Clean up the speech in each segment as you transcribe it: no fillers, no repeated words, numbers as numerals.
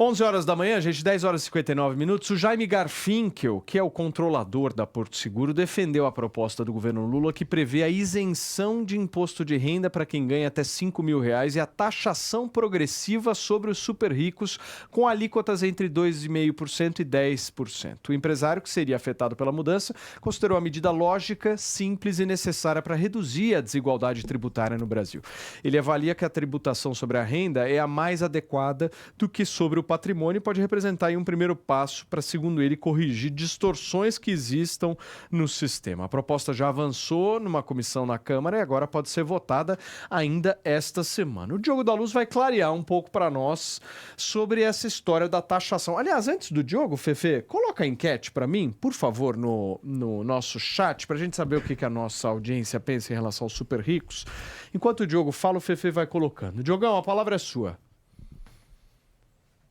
11 horas da manhã, gente, 10 horas e 59 minutos. O Jaime Garfinkel, que é o controlador da Porto Seguro, defendeu a proposta do governo Lula que prevê a isenção de imposto de renda para quem ganha até R$ 5.000 e a taxação progressiva sobre os super ricos, com alíquotas entre 2,5% e 10%. O empresário, que seria afetado pela mudança, considerou a medida lógica, simples e necessária para reduzir a desigualdade tributária no Brasil. Ele avalia que a tributação sobre a renda é a mais adequada do que sobre o patrimônio e pode representar aí um primeiro passo para, segundo ele, corrigir distorções que existam no sistema. A proposta já avançou numa comissão na Câmara e agora pode ser votada ainda esta semana. O Diogo da Luz vai clarear um pouco para nós sobre essa história da taxação. Aliás, antes do Diogo, Fefe, coloca a enquete para mim, por favor, no nosso chat, para a gente saber o que a nossa audiência pensa em relação aos super ricos. Enquanto o Diogo fala, o Fefe vai colocando. Diogão, a palavra é sua.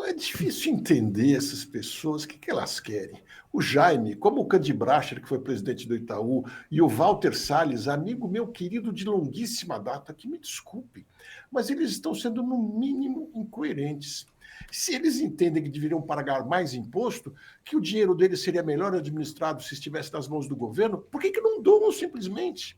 É difícil entender essas pessoas, o que elas querem. O Jaime, como o Candi Bracher, que foi presidente do Itaú, e o Walter Salles, amigo meu querido de longuíssima data, que me desculpe, mas eles estão sendo, no mínimo, incoerentes. Se eles entendem que deveriam pagar mais imposto, que o dinheiro deles seria melhor administrado se estivesse nas mãos do governo, por que não doam simplesmente?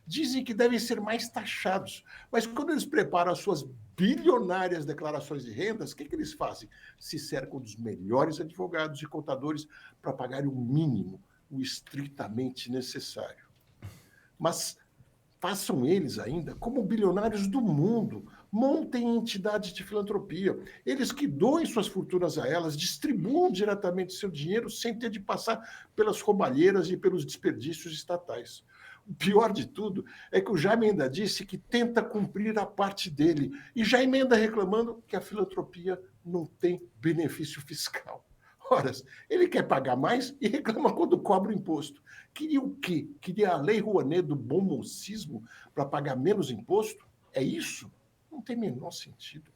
Dizem que devem ser mais taxados, mas quando eles preparam as suas bilionárias declarações de rendas, o que eles fazem? Se cercam dos melhores advogados e contadores para pagar o mínimo, o estritamente necessário. Mas façam eles ainda como bilionários do mundo, montem entidades de filantropia, eles que doem suas fortunas a elas, distribuam diretamente seu dinheiro sem ter de passar pelas roubalheiras e pelos desperdícios estatais. O pior de tudo é que o Jaime ainda disse que tenta cumprir a parte dele e já emenda reclamando que a filantropia não tem benefício fiscal. Ora, ele quer pagar mais e reclama quando cobra o imposto. Queria o quê? Queria a Lei Rouanet do bom mocismo para pagar menos imposto? É isso? Não tem menor sentido.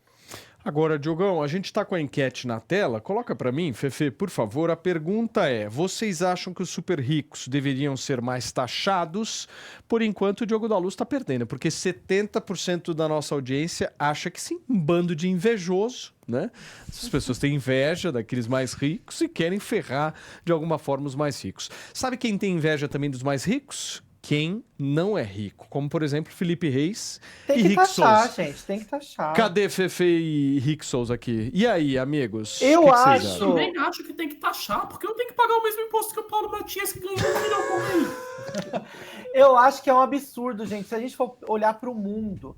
Agora, Diogão, a gente está com a enquete na tela. Coloca para mim, Fefe, por favor. A pergunta é: vocês acham que os super ricos deveriam ser mais taxados? Por enquanto, o Diogo da Luz está perdendo, porque 70% da nossa audiência acha que sim. Um bando de invejoso, né? As pessoas têm inveja daqueles mais ricos e querem ferrar de alguma forma os mais ricos. Sabe quem tem inveja também dos mais ricos? Quem não é rico, como por exemplo Felipe Reis e Rick Souza. Gente, tem que taxar. Cadê Fefe e Rick Souza aqui? E aí, amigos? Eu acho. Eu também acho que tem que taxar, porque eu tenho que pagar o mesmo imposto que o Paulo Matias, que ganhou $1 milhão por mês. Eu acho que é um absurdo, gente. Se a gente for olhar para o mundo,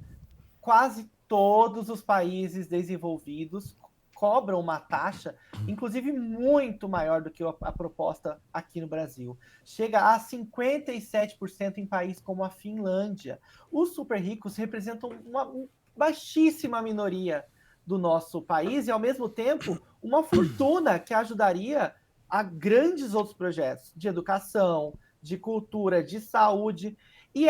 quase todos os países desenvolvidos cobram uma taxa, inclusive muito maior do que a proposta aqui no Brasil. Chega a 57% em países como a Finlândia. Os super ricos representam uma baixíssima minoria do nosso país e, ao mesmo tempo, uma fortuna que ajudaria a grandes outros projetos de educação, de cultura, de saúde. E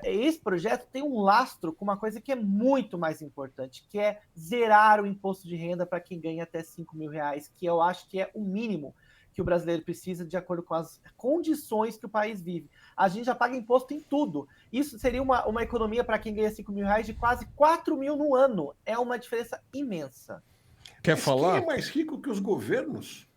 esse projeto tem um lastro com uma coisa que é muito mais importante, que é zerar o imposto de renda para quem ganha até R$5.000, que eu acho que é o mínimo que o brasileiro precisa de acordo com as condições que o país vive. A gente já paga imposto em tudo. Isso seria uma economia para quem ganha R$5.000 de quase R$4.000 no ano. É uma diferença imensa. Quer falar? Quem é mais rico que os governos?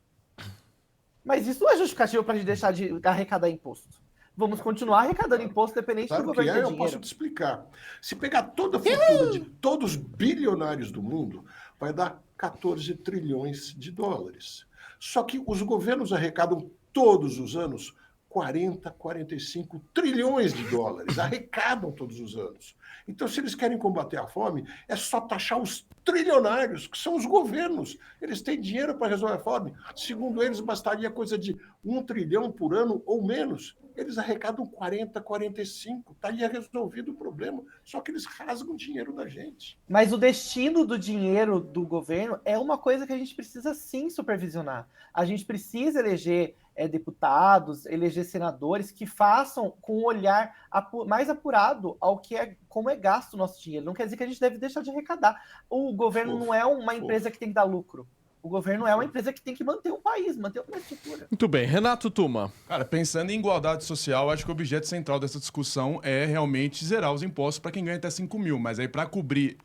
Mas isso não é justificativo para a gente deixar de arrecadar imposto. Vamos continuar arrecadando imposto dependente do governo ter dinheiro. Eu posso te explicar. Se pegar toda a fortuna de todos os bilionários do mundo, vai dar 14 trilhões de dólares. Só que os governos arrecadam todos os anos 40, 45 trilhões de dólares. Arrecadam todos os anos. Então, se eles querem combater a fome, é só taxar os trilionários, que são os governos. Eles têm dinheiro para resolver a fome. Segundo eles, bastaria coisa de 1 trilhão por ano ou menos. Eles arrecadam 40, 45. Estaria resolvido o problema. Só que eles rasgam dinheiro da gente. Mas o destino do dinheiro do governo é uma coisa que a gente precisa sim supervisionar. A gente precisa eleger deputados, eleger senadores que façam com um olhar mais apurado ao que como é gasto o nosso dinheiro. Não quer dizer que a gente deve deixar de arrecadar. O governo não é uma empresa que tem que dar lucro. O governo é uma empresa que tem que manter um país, manter uma estrutura. Muito bem. Renato Tuma. Cara, pensando em igualdade social, acho que o objeto central dessa discussão é realmente zerar os impostos para quem ganha até 5 mil. Mas aí, para cobrir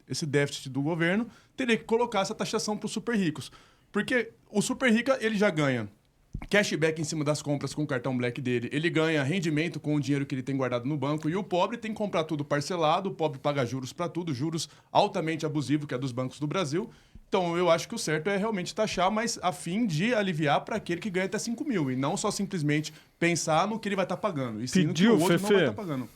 esse déficit do governo, teria que colocar essa taxação para os super ricos. Porque o super rico, ele já ganha cashback em cima das compras com o cartão Black dele. Ele ganha rendimento com o dinheiro que ele tem guardado no banco. E o pobre tem que comprar tudo parcelado. O pobre paga juros para tudo. Juros altamente abusivos, que é dos bancos do Brasil. Então, eu acho que o certo é realmente taxar, mas a fim de aliviar para aquele que ganha até 5 mil. E não só simplesmente pensar no que ele vai estar pagando. E sim no que o outro não vai estar pagando.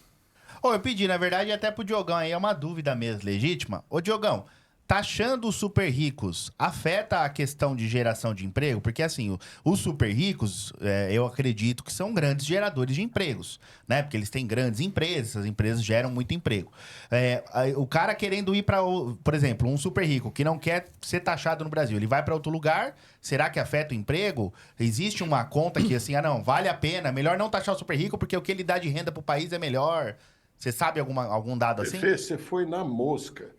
Eu pedi, na verdade, até pro Diogão aí, é uma dúvida mesmo, legítima. Ô, Diogão, taxando os super ricos afeta a questão de geração de emprego? Porque, assim, os super ricos, eu acredito que são grandes geradores de empregos, né? Porque eles têm grandes empresas, essas empresas geram muito emprego. O cara querendo ir para, por exemplo, um super rico que não quer ser taxado no Brasil, ele vai para outro lugar, será que afeta o emprego? Existe uma conta que, assim, não, vale a pena, melhor não taxar o super rico porque o que ele dá de renda pro país é melhor. Você sabe algum dado assim? Você foi na mosca.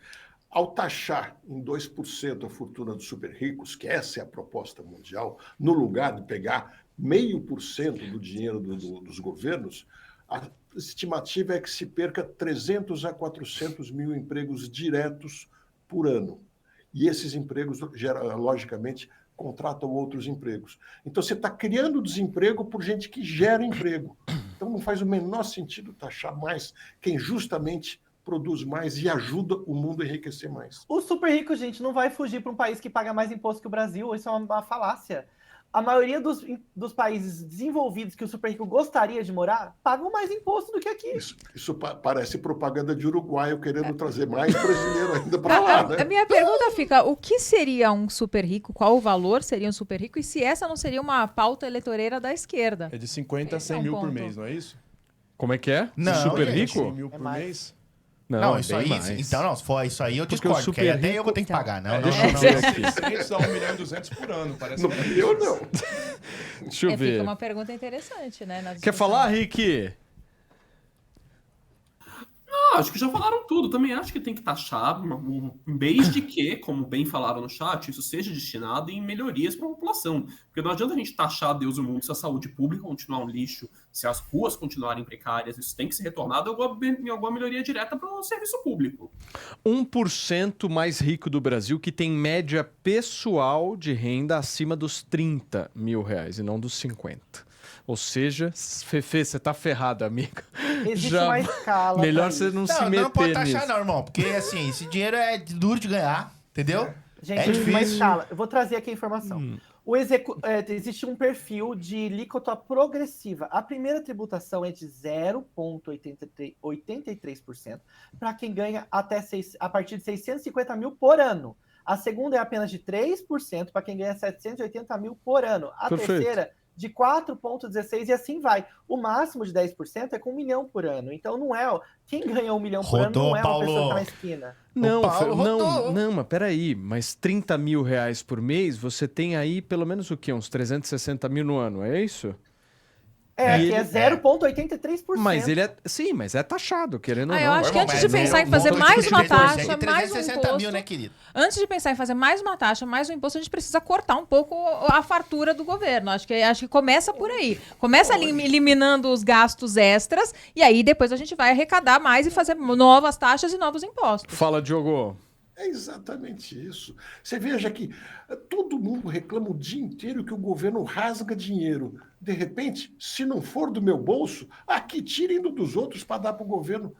Ao taxar em 2% a fortuna dos super ricos, que essa é a proposta mundial, no lugar de pegar 0,5% do dinheiro dos governos, a estimativa é que se perca 300 a 400 mil empregos diretos por ano. E esses empregos, logicamente, contratam outros empregos. Então, você está criando desemprego por gente que gera emprego. Então, não faz o menor sentido taxar mais quem justamente produz mais e ajuda o mundo a enriquecer mais. O super rico, gente, não vai fugir para um país que paga mais imposto que o Brasil. Isso é uma falácia. A maioria dos países desenvolvidos que o super rico gostaria de morar pagam mais imposto do que aqui. Isso parece propaganda de uruguaio querendo trazer mais brasileiro ainda para lá, né? A minha pergunta fica, o que seria um super rico? Qual o valor seria um super rico? E se essa não seria uma pauta eleitoreira da esquerda? É de 50 a 100 mil por mês, não é isso? Como é que é? Não, super gente, rico? 100 mil por mais. mês? Não, é isso bem aí. mais. Então, não, se for isso aí, eu Porque discordo. o Porque aí super até rico- eu vou ter que pagar. Não, Deixa não, eu não, ver não. aqui. 600 a 1 milhão e 200 por ano, parece. No meu, não. Deixa eu ver. Fica uma pergunta interessante, né? na Quer discussão. falar, Rick? Acho que já falaram tudo. Também acho que tem que taxar, desde que, como bem falaram no chat, isso seja destinado em melhorias para a população. Porque não adianta a gente taxar Deus e o mundo se a saúde pública continuar um lixo, se as ruas continuarem precárias. Isso tem que ser retornado em alguma melhoria direta para o serviço público. 1% mais rico do Brasil que tem média pessoal de renda acima dos 30 mil reais e não dos 50. Ou seja, Fefe, você tá ferrado, amigo. Existe uma escala. Melhor pra você isso. não se meter Não pode taxar nisso. não, irmão. Porque, assim, esse dinheiro é duro de ganhar, entendeu? Gente, É existe uma difícil. escala. Eu vou trazer aqui a informação. Existe um perfil de alíquota progressiva. A primeira tributação é de 0,83% para quem ganha a partir de 650 mil por ano. A segunda é apenas de 3% para quem ganha 780 mil por ano. A Perfeito. terceira de 4,16% e assim vai. O máximo de 10% é com 1 milhão por ano. Então não é... Quem ganha 1 milhão por ano Rodou, não é uma pessoa que Paulo. tá na esquina. Não, O Paulo rodou. não, mas peraí. Mas 30 mil reais por mês, você tem aí pelo menos o quê? Uns 360 mil no ano, é isso? E Que é ele- 0,83%. Mas ele é... Sim, mas é taxado, querendo ou Ah, não. eu acho que Irmão, antes de mas pensar em fazer voltou mais de uma 3%, taxa, de mais um 360 imposto... mil, né, querido? Antes de pensar em fazer mais uma taxa, mais um imposto, a gente precisa cortar um pouco a fartura do governo. Acho que começa por aí. Começa eliminando os gastos extras e aí depois a gente vai arrecadar mais e fazer novas taxas e novos impostos. Fala, Diogo. É exatamente isso. Você veja que todo mundo reclama o dia inteiro que o governo rasga dinheiro. De repente, se não for do meu bolso, aqui tirem dos outros para dar para o governo.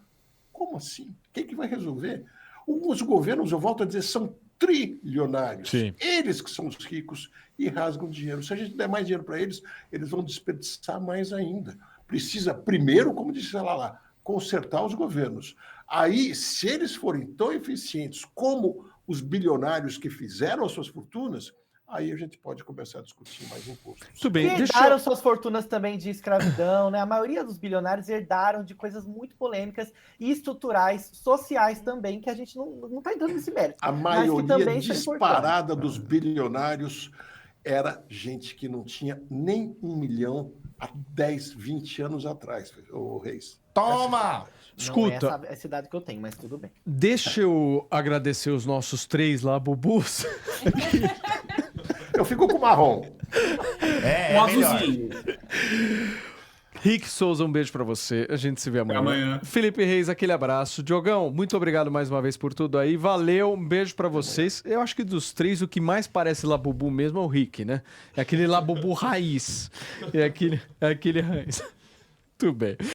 Como assim? Quem que vai resolver? Os governos, eu volto a dizer, são trilionários. Sim. Eles que são os ricos e rasgam dinheiro. Se a gente der mais dinheiro para eles, eles vão desperdiçar mais ainda. Precisa, primeiro, como disse ela lá, consertar os governos. Aí, se eles forem tão eficientes como os bilionários que fizeram as suas fortunas, aí a gente pode começar a discutir mais impostos. Tudo bem, Que deixa herdaram eu... suas fortunas também de escravidão, né? A maioria dos bilionários herdaram de coisas muito polêmicas e estruturais, sociais também, que a gente não está entrando nesse mérito. A mas que maioria também são disparada dos bilionários era gente que não tinha nem 1 milhão há 10, 20 anos atrás, ô Reis. Toma! Escuta. Não é essa a cidade que eu tenho, mas tudo bem. Deixa eu agradecer os nossos 3 labubus. Eu fico com o marrom. O melhor. azulzinho. Rick Souza, um beijo pra você. A gente se vê amanhã. Até amanhã. Felipe Reis, aquele abraço. Diogão, muito obrigado mais uma vez por tudo aí. Valeu, um beijo pra vocês. Eu acho que dos 3, o que mais parece labubu mesmo é o Rick, né? É aquele labubu raiz. É aquele raiz. Tudo bem.